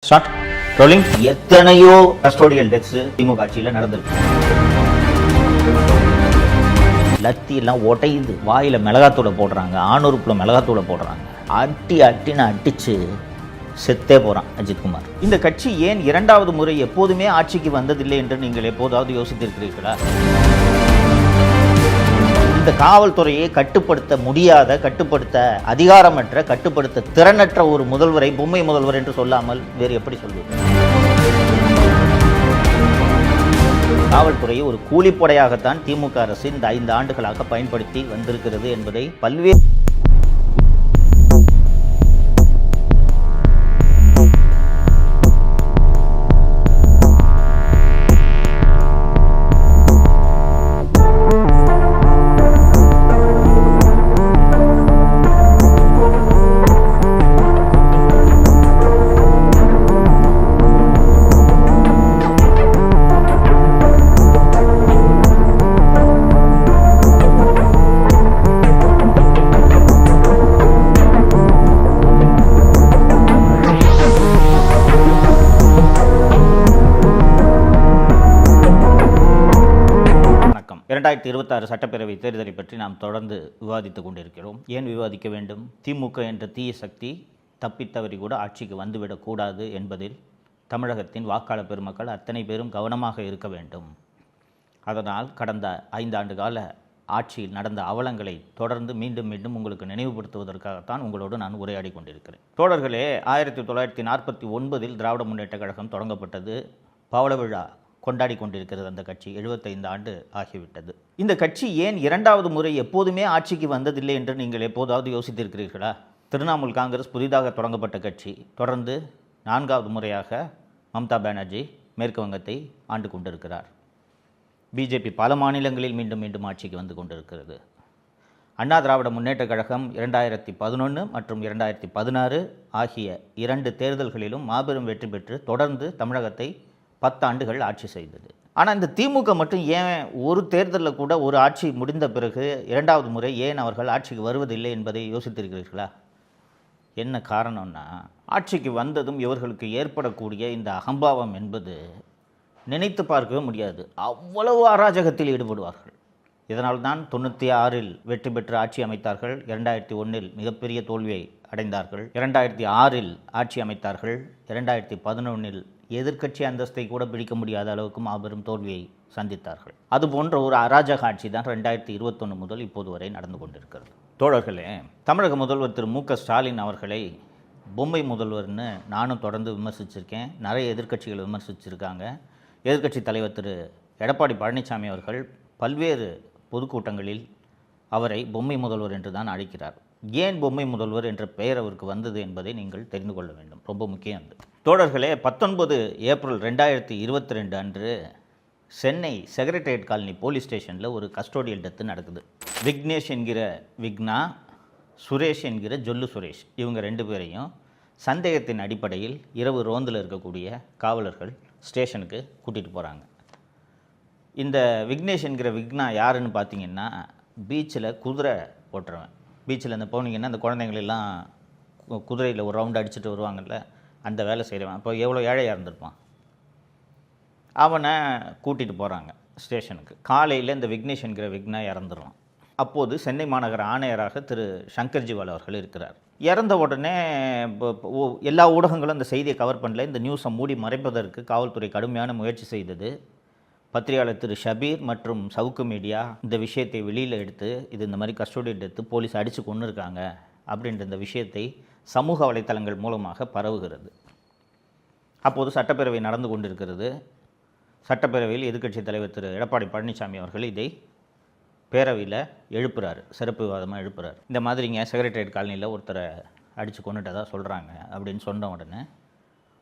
Start rolling. எத்தனையோ custodial deaths திமுக ஆட்சியில் நடந்திருக்கு. லத்தி எல்லாம் உடையுது, வாயில மிளகாத்தூளை போடுறாங்க, ஆணுறுப்புல மிளகாத்தூளை போடுறாங்க, அட்டின்னு அடிச்சு செத்தே போறான் அஜித்குமார். இந்த கட்சி ஏன் இரண்டாவது முறை எப்போதுமே ஆட்சிக்கு வந்ததில்லை என்று நீங்கள் எப்போதாவது யோசித்திருக்கிறீர்களா? இந்த காவல்துறையை கட்டுப்படுத்த முடியாத, கட்டுப்படுத்த அதிகாரமற்ற, கட்டுப்படுத்த திறனற்ற ஒரு முதல்வரை பொம்மை முதல்வர் என்று சொல்லாமல் வேறு எப்படி சொல்வது? காவல்துறையை ஒரு கூலிப்படையாகத்தான் திமுக அரசு இந்த 5 ஆண்டுகளாக பயன்படுத்தி வந்திருக்கிறது என்பதை பல்வேறு சட்டப்பேரவை தேர்தலை பற்றி நாம் தொடர்ந்து விவாதித்துக் கொண்டிருக்கிறோம். ஏன் விவாதிக்க வேண்டும்? திமுக என்ற தீய சக்தி தப்பித்தவறி கூட ஆட்சிக்கு வந்துவிடக்கூடாது என்பதில் தமிழகத்தின் வாக்காளர் பெருமக்கள் அத்தனை பேரும் கவனமாக இருக்க வேண்டும். அதனால் கடந்த 5 ஆண்டு கால ஆட்சியில் நடந்த அவலங்களை தொடர்ந்து மீண்டும் மீண்டும் உங்களுக்கு நினைவுபடுத்துவதற்காகத்தான் உங்களோடு நான் உரையாடி கொண்டிருக்கிறேன். தோழர்களே, 1949 திராவிட முன்னேற்ற கழகம் தொடங்கப்பட்டது. பவள விழா கொண்டாடி கொண்டிருக்கிறது அந்த கட்சி. 75 ஆண்டு ஆகிவிட்டது. இந்த கட்சி ஏன் இரண்டாவது முறை எப்போதுமே ஆட்சிக்கு வந்ததில்லை என்று நீங்கள் எப்போதாவது யோசித்திருக்கிறீர்களா? திரிணாமுல் காங்கிரஸ் புதிதாக தொடங்கப்பட்ட கட்சி. தொடர்ந்து 4வது முறையாக மம்தா பானர்ஜி மேற்கு வங்கத்தை ஆண்டு கொண்டிருக்கிறார். பிஜேபி பல மாநிலங்களில் மீண்டும் மீண்டும் ஆட்சிக்கு வந்து கொண்டிருக்கிறது. அண்ணா திராவிட முன்னேற்ற கழகம் 2011 மற்றும் 2016 ஆகிய 2 தேர்தல்களிலும் மாபெரும் வெற்றி பெற்று தொடர்ந்து தமிழகத்தை 10 ஆண்டுகள் ஆட்சி செய்தது. ஆனால் இந்த திமுக மட்டும் ஏன் ஒரு தேர்தலில் கூட, ஒரு ஆட்சி முடிந்த பிறகு இரண்டாவது முறை ஏன் அவர்கள் ஆட்சிக்கு வருவதில்லை என்பதை யோசித்திருக்கிறீர்களா? என்ன காரணம்னா, ஆட்சிக்கு வந்ததும் இவர்களுக்கு ஏற்படக்கூடிய இந்த அகம்பாவம் என்பது நினைத்து பார்க்கவே முடியாது. அவ்வளவு அராஜகத்தில் ஈடுபடுவார்கள். இதனால்தான் 96 வெற்றி பெற்று ஆட்சி அமைத்தார்கள். 2001 மிகப்பெரிய தோல்வியை அடைந்தார்கள். 2006 ஆட்சி அமைத்தார்கள். 2011 எதிர்க்கட்சி அந்தஸ்தை கூட பிடிக்க முடியாத அளவுக்கு மாபெரும் தோல்வியை சந்தித்தார்கள். அதுபோன்ற ஒரு அராஜக ஆட்சி தான் 2021 முதல் இப்போது வரை நடந்து கொண்டிருக்கிறது. தோழர்களே, தமிழக முதல்வர் திரு மு.க. ஸ்டாலின் அவர்களை பொம்மை முதல்வர்னு நானும் தொடர்ந்து விமர்சிச்சிருக்கேன். நிறைய எதிர்க்கட்சிகள் விமர்சிச்சிருக்காங்க. எதிர்க்கட்சி தலைவர் திரு எடப்பாடி பழனிசாமி அவர்கள் பல்வேறு பொதுக்கூட்டங்களில் அவரை பொம்மை முதல்வர் என்று தான் அழைக்கிறார். ஏன் பொம்மை முதல்வர் என்ற பெயர் அவருக்கு வந்தது என்பதை நீங்கள் தெரிந்து கொள்ள வேண்டும். ரொம்ப முக்கியம் அது. தோழர்களே, 19 ஏப்ரல் 2022 அன்று சென்னை செக்ரட்டரியேட் காலனி போலீஸ் ஸ்டேஷனில் ஒரு கஸ்டோடியல் டெத்து நடக்குது. விக்னேஷ் என்கிற விக்னா, சுரேஷ் என்கிற ஜொல்லு சுரேஷ், இவங்க 2 பேரையும் சந்தேகத்தின் அடிப்படையில் இரவு ரோந்தில் இருக்கக்கூடிய காவலர்கள் ஸ்டேஷனுக்கு கூட்டிகிட்டு போகிறாங்க. இந்த விக்னேஷ் என்கிற விக்னா யாருன்னு பார்த்தீங்கன்னா, பீச்சில் குதிரை ஓட்டுறவன். பீச்சில் இந்த போனீங்கன்னா அந்த குழந்தைங்களெல்லாம் குதிரையில் ஒரு ரவுண்டு அடிச்சுட்டு வருவாங்கள்ல, அந்த வேலை செய்கிறவன். அப்போ எவ்வளோ ஏழையாக இருந்திருப்பான். அவனை கூட்டிகிட்டு போகிறாங்க ஸ்டேஷனுக்கு. காலையில் இந்த விக்னேஷ் என்கிற விக்னா இறந்துடுறான். அப்போது சென்னை மாநகர ஆணையராக திரு சங்கர்ஜிவால் அவர்கள் இருக்கிறார். இறந்த உடனே எல்லா ஊடகங்களும் இந்த செய்தியை கவர் பண்ணல. இந்த நியூஸை மூடி மறைப்பதற்கு காவல்துறை கடுமையான முயற்சி செய்தது. பத்திரிகையாளர் திரு ஷபீர் மற்றும் சவுக்கு மீடியா இந்த விஷயத்தை வெளியில் எடுத்து, இது இந்த மாதிரி கஸ்டோடியல் டெத்து, போலீஸ் அடித்து கொண்டு இருக்காங்க அப்படின்ற இந்த விஷயத்தை சமூக வலைத்தளங்கள் மூலமாக பரவுகிறது. அப்போது சட்டப்பேரவை நடந்து கொண்டிருக்கிறது. சட்டப்பேரவையில் எதிர்க்கட்சி தலைவர் திரு எடப்பாடி பழனிசாமி அவர்கள் இதை பேரவையில் எழுப்புறாரு, சிறப்பு விவாதமாக எழுப்புறாரு. இந்த மாதிரிங்க செக்ரட்டரியேட் காலனியில் ஒருத்தரை அடித்து கொண்டுட்டதாக சொல்கிறாங்க அப்படின்னு சொன்ன உடனே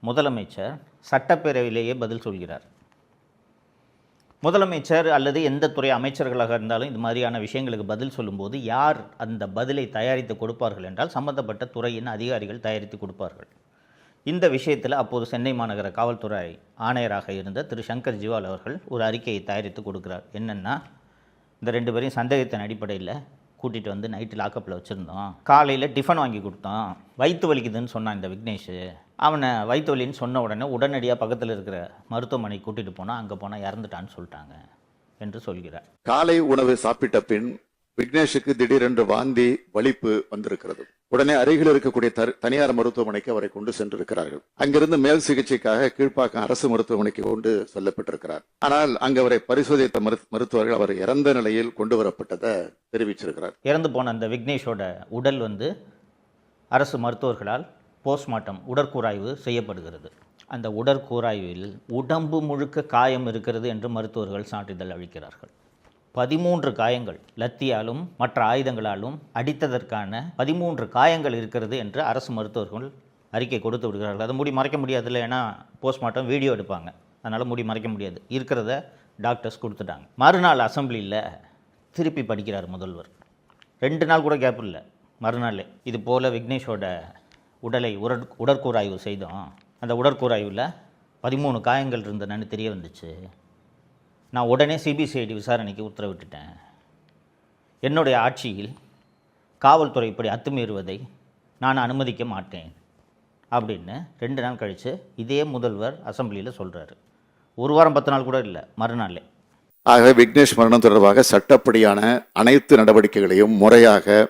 முதலமைச்சர் சட்டப்பேரவையிலேயே பதில் சொல்கிறார். முதலமைச்சர் அல்லது எந்த துறை அமைச்சர்களாக இருந்தாலும் இந்த மாதிரியான விஷயங்களுக்கு பதில் சொல்லும்போது யார் அந்த பதிலை தயாரித்து கொடுப்பார்கள் என்றால் சம்பந்தப்பட்ட துறையின் அதிகாரிகள் தயாரித்து கொடுப்பார்கள். இந்த விஷயத்தில் அப்போது சென்னை மாநகர காவல்துறை ஆணையராக இருந்த திரு சங்கர் ஜிவால் அவர்கள் ஒரு அறிக்கையை தயாரித்து கொடுக்கிறார். என்னென்னா, இந்த 2 பேரையும் சந்தேகத்தின் அடிப்படையில் கூட்டிகிட்டு வந்து நைட்டு லாக்கப்பில் வச்சுருந்தோம். காலையில் டிஃபன் வாங்கி கொடுத்தோம். வயிற்று வலிக்குதுன்னு சொன்னான் இந்த விக்னேஷ். அவனை வயிற்று வலின்னு சொன்ன உடனே உடனடியாக பக்கத்தில் இருக்கிற மருத்துவமனைக்கு கூட்டிகிட்டு போனால் அங்கே போனால் இறந்துட்டான்னு சொல்லிட்டாங்க என்று சொல்கிறார். காலை உணவு சாப்பிட்ட பின் விக்னேஷுக்கு திடீரென்று வாந்தி வலிப்பு வந்திருக்கிறது. உடனே அருகில் இருக்கக்கூடிய தனியார் மருத்துவமனைக்கு அவரை கொண்டு சென்றிருக்கிறார்கள். அங்கிருந்து மேல் சிகிச்சைக்காக கீழ்ப்பாக்கம் அரசு மருத்துவமனைக்கு கொண்டு செல்லப்பட்டிருக்கிறார். ஆனால் அங்கு அவரை பரிசோதித்த மருத்துவர்கள் அவர் இறந்த நிலையில் கொண்டு வரப்பட்டதை தெரிவிச்சிருக்கிறார். இறந்து போன அந்த விக்னேஷோட உடல் அரசு மருத்துவர்களால் போஸ்ட்மார்ட்டம் உடற்கூராய்வு செய்யப்படுகிறது. அந்த உடற்கூராய்வில் உடம்பு முழுக்க காயம் இருக்கிறது என்று மருத்துவர்கள் சான்றிதழ் அளிக்கிறார்கள். 13 காயங்கள், லத்தியாலும் மற்ற ஆயுதங்களாலும் அடித்ததற்கான 13 காயங்கள் இருக்கிறது என்று அரசு மருத்துவர்கள் அறிக்கை கொடுத்து விடுகிறார்கள். அதை மூடி மறைக்க முடியாதுல்ல, ஏன்னா போஸ்ட்மார்ட்டம் வீடியோ எடுப்பாங்க, அதனால் மூடி மறைக்க முடியாது. இருக்கிறத டாக்டர்ஸ் கொடுத்துட்டாங்க. மறுநாள் அசெம்பிளியில் திருப்பி படிக்கிறார் முதல்வர். 2 நாள் கூட கேப் இல்லை, மறுநாள் இது போல் விக்னேஷோட உடலை உடற்கூராய்வு செய்தோம். அந்த உடற்கூராய்வில் 13 காயங்கள் இருந்ததுன்னு தெரிய வந்துச்சு. நான் உடனே சிபிசிஐடி விசாரணைக்கு உத்தரவிட்டுட்டேன். என்னுடைய ஆட்சியில் காவல்துறை இப்படி அத்துமீறுவதை நான் அனுமதிக்க மாட்டேன் அப்படின்னு 2 நாள் கழித்து இதே முதல்வர் அசெம்பிளியில் சொல்கிறாரு. 1 வாரம் 10 நாள் கூட இல்லை, மறுநாளே. ஆகவே விக்னேஷ் மரணம் தொடர்பாக சட்டப்படியான அனைத்து நடவடிக்கைகளையும் முறையாக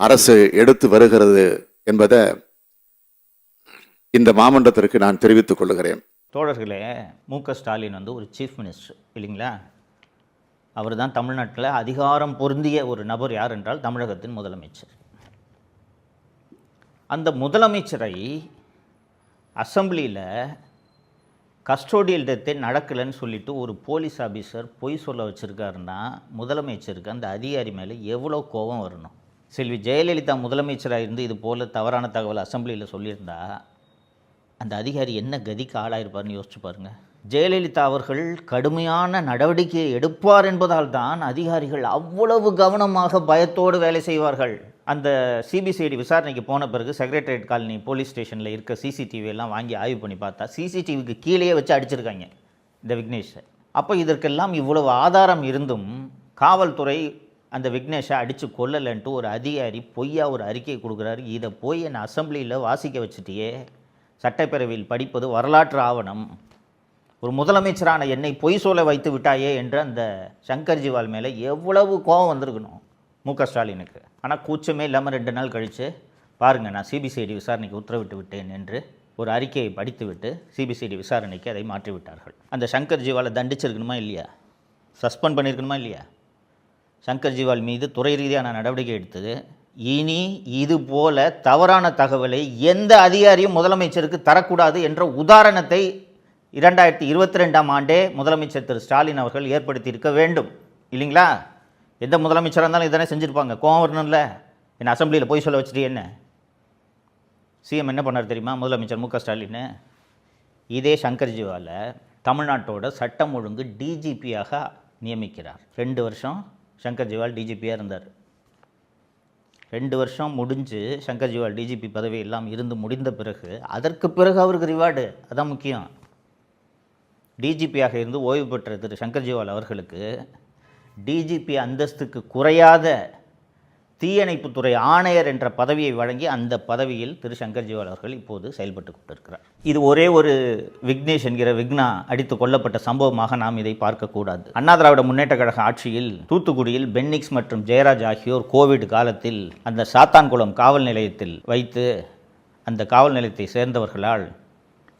அரசு எடுத்து வருகிறது என்பதை இந்த மாமன்றத்திற்கு நான் தெரிவித்துக் கொள்கிறேன். தோழர்களே, மு.க. ஸ்டாலின் ஒரு சீஃப் மினிஸ்டர் இல்லைங்களா? அவர் தான் தமிழ்நாட்டில் அதிகாரம் பொருந்திய ஒரு நபர். யார் என்றால் தமிழகத்தின் முதலமைச்சர். அந்த முதலமைச்சரை அசெம்பிளியில் கஸ்டோடியல் டெத்தே நடக்கலைன்னு சொல்லிட்டு ஒரு போலீஸ் ஆஃபீஸர் பொய் சொல்ல வச்சுருக்காருன்னா முதலமைச்சருக்கு அந்த அதிகாரி மேலே எவ்வளோ கோபம் வரணும். செல்வி ஜெயலலிதா முதலமைச்சராக இருந்து இது போல் தவறான தகவல் அசெம்பிளியில் சொல்லியிருந்தா அந்த அதிகாரி என்ன கதிக்கு ஆளாயிருப்பார்னு யோசிச்சு பாருங்கள். ஜெயலலிதா அவர்கள் கடுமையான நடவடிக்கையை எடுப்பார் என்பதால் தான் அதிகாரிகள் அவ்வளவு கவனமாக பயத்தோடு வேலை செய்வார்கள். அந்த சிபிசிஐடி விசாரணைக்கு போன பிறகு செக்ரட்டரியேட் காலனி போலீஸ் ஸ்டேஷனில் இருக்க சிசிடிவி எல்லாம் வாங்கி ஆய்வு பண்ணி பார்த்தா சிசிடிவிக்கு கீழே வச்சு அடிச்சிருக்காங்க இந்த விக்னேஷை. அப்போ இதற்கெல்லாம் இவ்வளவு ஆதாரம் இருந்தும் காவல்துறை அந்த விக்னேஷை அடித்து கொல்லலைன்ட்டு ஒரு அதிகாரி பொய்யா ஒரு அறிக்கை கொடுக்குறாரு. இதை போய் என்னை அசெம்பிளியில் வாசிக்க வச்சுட்டியே, சட்டப்பேரவையில் படிப்பது வரலாற்று ஆவணம், ஒரு முதலமைச்சரான என்னை பொய் சொல்ல வைத்து விட்டாயே என்று அந்த சங்கர் ஜிவால் மேலே எவ்வளவு கோபம் வந்திருக்கணும் மு.க. ஸ்டாலினுக்கு. ஆனால் கூச்சமே இல்லாமல் 2 நாள் கழித்து பாருங்கள், நான் சிபிசிஐடி விசாரணைக்கு உத்தரவிட்டு விட்டேன் என்று ஒரு அறிக்கையை படித்துவிட்டு சிபிசிஐடி விசாரணைக்கு அதை மாற்றிவிட்டார்கள். அந்த சங்கர் ஜிவாலை தண்டிச்சிருக்கணுமா இல்லையா? சஸ்பெண்ட் பண்ணியிருக்கணுமா இல்லையா? சங்கர் ஜிவால் மீது துறை ரீதியான நடவடிக்கை எடுத்தது. இனி இது போல தவறான தகவலை எந்த அதிகாரியும் முதலமைச்சருக்கு தரக்கூடாது என்ற உதாரணத்தை 2022ஆம் ஆண்டே முதலமைச்சர் திரு ஸ்டாலின் அவர்கள் ஏற்படுத்தி இருக்க வேண்டும் இல்லைங்களா? எந்த முதலமைச்சராக இருந்தாலும் இதனை செஞ்சுருப்பாங்க. கோவம் வரணும்ல, என்ன அசெம்பிளியில் போய் சொல்ல வச்சுட்டு என்ன சிஎம் என்ன பண்ணார் தெரியுமா? முதலமைச்சர் மு.க. ஸ்டாலின் இதே சங்கர் ஜிவாலை தமிழ்நாட்டோட சட்டம் ஒழுங்கு டிஜிபியாக நியமிக்கிறார். 2 வருஷம் சங்கர் ஜிவால் டிஜிபியாக இருந்தார். 2 வருஷம் முடிஞ்சு சங்கர் ஜிவால் டிஜிபி பதவி எல்லாம் இருந்து முடிந்த பிறகு அதற்கு பிறகு அவருக்கு ரிவார்டு, அதான் முக்கியம். டிஜிபியாக இருந்து ஓய்வு பெற்ற திரு சங்கர் ஜிவால் அவர்களுக்கு டிஜிபி அந்தஸ்துக்கு குறையாத தீயணைப்புத்துறை ஆணையர் என்ற பதவியை வழங்கி அந்த பதவியில் திரு சங்கர் ஜிவால் அவர்கள் இப்போது செயல்பட்டு கொண்டிருக்கிறார். இது ஒரே ஒரு விக்னேஷ் என்கிற விக்னா அடித்து கொல்லப்பட்ட சம்பவமாக நாம் இதை பார்க்கக்கூடாது. அண்ணா திராவிட முன்னேற்ற கழக ஆட்சியில் தூத்துக்குடியில் பென்னிக்ஸ் மற்றும் ஜெயராஜ் ஆகியோர் கோவிட் காலத்தில் அந்த சாத்தான்குளம் காவல் நிலையத்தில் வைத்து அந்த காவல் நிலையத்தை சேர்ந்தவர்களால்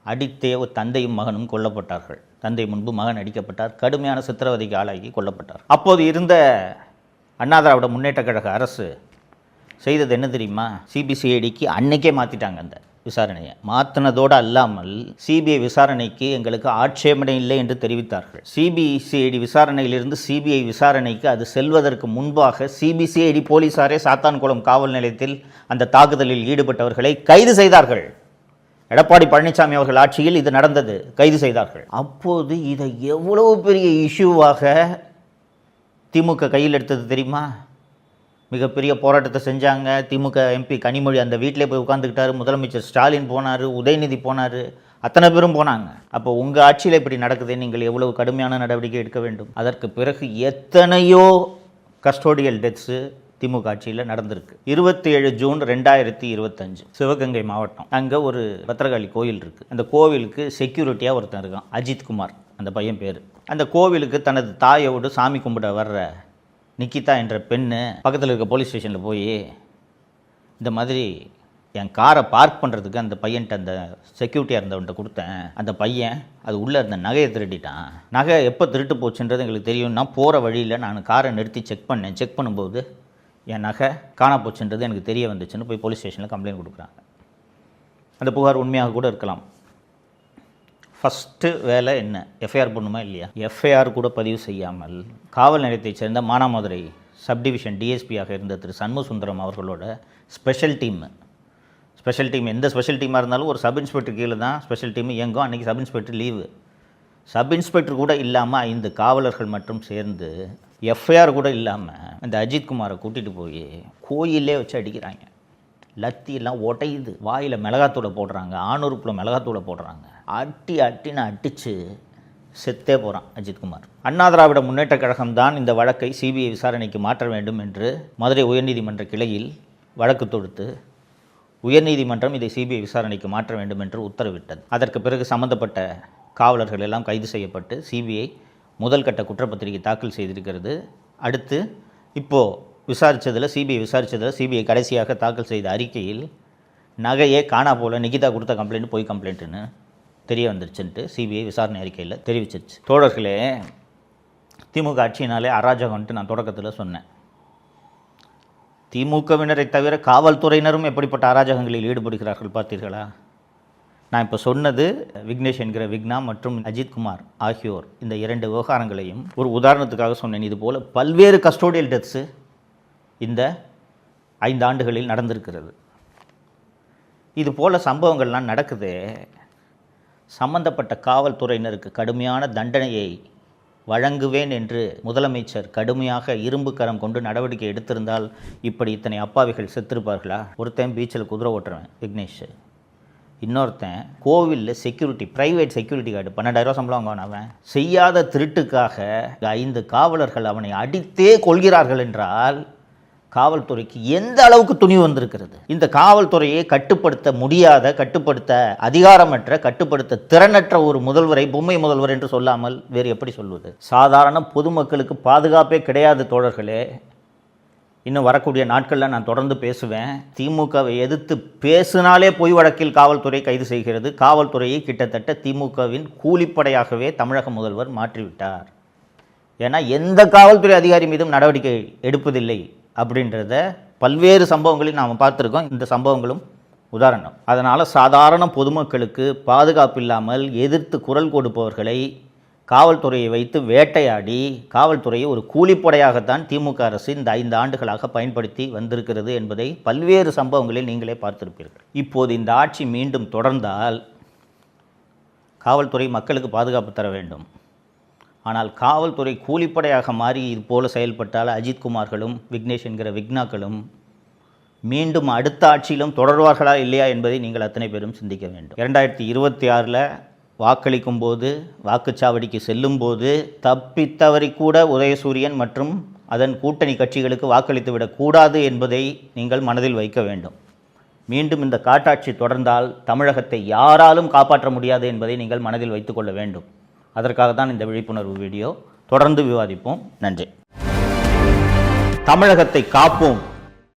அடித்தே ஒரு தந்தையும் மகனும் கொல்லப்பட்டார்கள். தந்தை முன்பு மகன் அடிக்கப்பட்டார், கடுமையான சித்திரவதைக்கு ஆளாகி கொல்லப்பட்டார். அப்போது இருந்த அண்ணா திராவிட முன்னேற்ற கழக அரசு செய்தது என்ன தெரியுமா? சிபிசிஐடிக்கு அன்னைக்கே மாற்றிட்டாங்க. அந்த விசாரணையை மாற்றினதோடு அல்லாமல் சிபிஐ விசாரணைக்கு எங்களுக்கு ஆட்சேபனை இல்லை என்று தெரிவித்தார்கள். சிபிசிஐடி விசாரணையிலிருந்து சிபிஐ விசாரணைக்கு அது செல்வதற்கு முன்பாக சிபிசிஐடி போலீசாரே சாத்தான்குளம் காவல் நிலையத்தில் அந்த தாக்குதலில் ஈடுபட்டவர்களை கைது செய்தார்கள். எடப்பாடி பழனிசாமி அவர்கள் ஆட்சியில் இது நடந்தது, கைது செய்தார்கள். அப்போது இதை எவ்வளவு பெரிய இஷ்யூவாக திமுக கையில் எடுத்தது தெரியுமா? மிகப்பெரிய போராட்டத்தை செஞ்சாங்க. திமுக எம்பி கனிமொழி அந்த வீட்டிலே போய் உட்காந்துக்கிட்டாரு. முதலமைச்சர் ஸ்டாலின் போனார், உதயநிதி போனார், அத்தனை பேரும் போனாங்க. அப்போ உங்கள் ஆட்சியில் இப்படி நடக்குது, நீங்கள் எவ்வளவு கடுமையான நடவடிக்கை எடுக்க வேண்டும். அதற்கு பிறகு எத்தனையோ கஸ்டோடியல் டெத்ஸு திமுக ஆட்சியில் நடந்திருக்கு. 27 ஜூன் 2025 சிவகங்கை மாவட்டம். அங்கே ஒரு பத்திரகாளி கோயில் இருக்குது. அந்த கோவிலுக்கு செக்யூரிட்டியாக ஒருத்தன் இருக்கான், அஜித்குமார் அந்த பையன் பேர். அந்த கோவிலுக்கு தனது தாயோடு சாமி கும்பிட வர்ற நிக்கிதா என்ற பெண்ணு பக்கத்தில் இருக்க போலீஸ் ஸ்டேஷனில் போய் இந்த மாதிரி என் காரை பார்க் பண்ணுறதுக்கு அந்த பையன்ட்ட அந்த செக்யூரிட்டியாக இருந்தவன்ட்ட கொடுத்தேன். அந்த பையன் அது உள்ளே இருந்த நகையை திருடிட்டான். நகை எப்போ திருட்டு போச்சுன்றது எங்களுக்கு தெரியும். நான் போகிற வழியில் நான் காரை நிறுத்தி செக் பண்ணேன். செக் பண்ணும்போது என் நகை காணா போச்சுன்றது எனக்கு தெரிய வந்துச்சுன்னு போய் போலீஸ் ஸ்டேஷனில் கம்ப்ளைண்ட் கொடுக்குறாங்க. அந்த புகார் உண்மையாக கூட இருக்கலாம். ஃபஸ்ட்டு வேலை என்ன? எஃப்ஐஆர் பண்ணுமா இல்லையா? எஃப்ஐஆர் கூட பதிவு செய்யாமல் காவல் நிலையத்தைச் சேர்ந்த மானாமதுரை சப்டிவிஷன் டிஎஸ்பியாக இருந்த திரு சண்முகசுந்தரம் அவர்களோட ஸ்பெஷல் டீம் எந்த ஸ்பெஷல் டீமாக இருந்தாலும் ஒரு சப் இன்ஸ்பெக்டர் கீழே தான் ஸ்பெஷல் டீம் இயங்கும். அன்றைக்கி sub inspector leave. Sub inspector கூட இல்லாமல் 5 காவலர்கள் மட்டும் சேர்ந்து எஃப்ஐஆர் கூட இல்லாமல் அந்த அஜித்குமாரை கூட்டிகிட்டு போய் கோயிலே வச்சு அடிக்கிறாங்க. லத்தியெல்லாம் உடையுது. வாயில் மிளகாத்தூளை போடுறாங்க, ஆணுறுப்பில் மிளகாத்தூளை போடுறாங்க. அட்டின்னு அடித்து செத்தே போகிறான் அஜித்குமார். அண்ணா திராவிட முன்னேற்ற கழகம் தான் இந்த வழக்கை சிபிஐ விசாரணைக்கு மாற்ற வேண்டும் என்று மதுரை உயர்நீதிமன்ற கிளையில் வழக்கு தொடுத்து உயர்நீதிமன்றம் இதை சிபிஐ விசாரணைக்கு மாற்ற வேண்டும் என்று உத்தரவிட்டது. அதற்கு பிறகு சம்பந்தப்பட்ட காவலர்கள் எல்லாம் கைது செய்யப்பட்டு சிபிஐ முதல் கட்ட குற்றப்பத்திரிகை தாக்கல் செய்திருக்கிறது. அடுத்து இப்போது சிபிஐ கடைசியாக தாக்கல் செய்த அறிக்கையில் நகையே காணா போல, நிகிதா கொடுத்த கம்ப்ளைண்ட் போய் கம்ப்ளைண்ட்டுன்னு தெரிய வந்துருச்சுன்ட்டு சிபிஐ விசாரணை அறிக்கையில் தெரிவிச்சிருச்சு. தோழர்களே, திமுக ஆட்சியினாலே அராஜகம்ன்ட்டு நான் தொடக்கத்தில் சொன்னேன். திமுகவினரை தவிர காவல்துறையினரும் எப்படிப்பட்ட அராஜகங்களில் ஈடுபடுகிறார்கள் பார்த்தீர்களா? நான் இப்போ சொன்னது விக்னேஷ் என்கிற விக்னா மற்றும் அஜித்குமார் ஆகியோர் இந்த 2 விவகாரங்களையும் ஒரு உதாரணத்துக்காக சொன்னேன். இது போல் பல்வேறு கஸ்டோடியல் டெத்ஸு இந்த 5 ஆண்டுகளில் நடந்திருக்கிறது. இது போல் சம்பவங்கள்லாம் நடக்குது. சம்பந்தப்பட்ட காவல்துறையினருக்கு கடுமையான தண்டனையை வழங்குவேன் என்று முதலமைச்சர் கடுமையாக இரும்பு கரம் கொண்டு நடவடிக்கை எடுத்திருந்தால் இப்படி இத்தனை அப்பாவிகள் செத்திருப்பார்களா? ஒருத்தன் பீச்சில் குதிரை ஓட்டுறவன் விக்னேஷ், இன்னொருத்தன் கோவிலில் செக்யூரிட்டி, ப்ரைவேட் செக்யூரிட்டி கார்டு 12,000 சம்பளம் வாங்குவான். அவன் செய்யாத திருட்டுக்காக 5 காவலர்கள் அவனை அடித்தே கொள்கிறார்கள் என்றால் காவல்துறைக்கு எந்த அளவுக்கு துணிவு வந்திருக்கிறது? இந்த காவல்துறையை கட்டுப்படுத்த முடியாத, கட்டுப்படுத்த அதிகாரமற்ற, கட்டுப்படுத்த திறனற்ற ஒரு முதல்வரை பொம்மை முதல்வர் என்று சொல்லாமல் வேறு எப்படி சொல்வது? சாதாரண பொதுமக்களுக்கு பாதுகாப்பே கிடையாது தோழர்களே. இன்னும் வரக்கூடிய நாட்களில் நான் தொடர்ந்து பேசுவேன். திமுகவை எதிர்த்து பேசினாலே பொய் வழக்கில் காவல்துறை கைது செய்கிறது. காவல்துறையை கிட்டத்தட்ட திமுகவின் கூலிப்படையாகவே தமிழக முதல்வர் மாற்றிவிட்டார். ஏன்னா எந்த காவல்துறை அதிகாரி மீதும் நடவடிக்கை எடுப்பதில்லை அப்படின்றத பல்வேறு சம்பவங்களில் நாம் பார்த்துருக்கோம். இந்த சம்பவங்களும் உதாரணம். அதனால் சாதாரண பொதுமக்களுக்கு பாதுகாப்பு இல்லாமல் எதிர்த்து குரல் கொடுப்பவர்களை காவல்துறையை வைத்து வேட்டையாடி காவல்துறையை ஒரு கூலிப்படையாகத்தான் திமுக அரசு இந்த 5 ஆண்டுகளாக பயன்படுத்தி வந்திருக்கிறது என்பதை பல்வேறு சம்பவங்களில் நீங்களே பார்த்திருப்பீர்கள். இப்போது இந்த ஆட்சி மீண்டும் தொடர்ந்தால் காவல்துறை மக்களுக்கு பாதுகாப்பு தர வேண்டும். ஆனால் காவல்துறை கூலிப்படையாக மாறி இது போல செயல்பட்டால் அஜித்குமார்களும் விக்னேஷ் என்கிற விக்னாக்களும் மீண்டும் அடுத்த ஆட்சியிலும் தொடர்வார்களா இல்லையா என்பதை நீங்கள் அத்தனை பேரும் சிந்திக்க வேண்டும். 2026 வாக்களிக்கும் போது, வாக்குச்சாவடிக்கு செல்லும் போது தப்பித்தவறி கூட உதயசூரியன் மற்றும் அதன் கூட்டணி கட்சிகளுக்கு வாக்களித்து விடக்கூடாது என்பதை நீங்கள் மனதில் வைக்க வேண்டும். மீண்டும் இந்த காட்டாட்சி தொடர்ந்தால் தமிழகத்தை யாராலும் காப்பாற்ற முடியாது என்பதை நீங்கள் மனதில் வைத்துக்கொள்ள வேண்டும். அதற்காக தான் இந்த விழிப்புணர்வு வீடியோ. தொடர்ந்து விவாதிப்போம். நன்றி. தமிழகத்தை காப்போம்.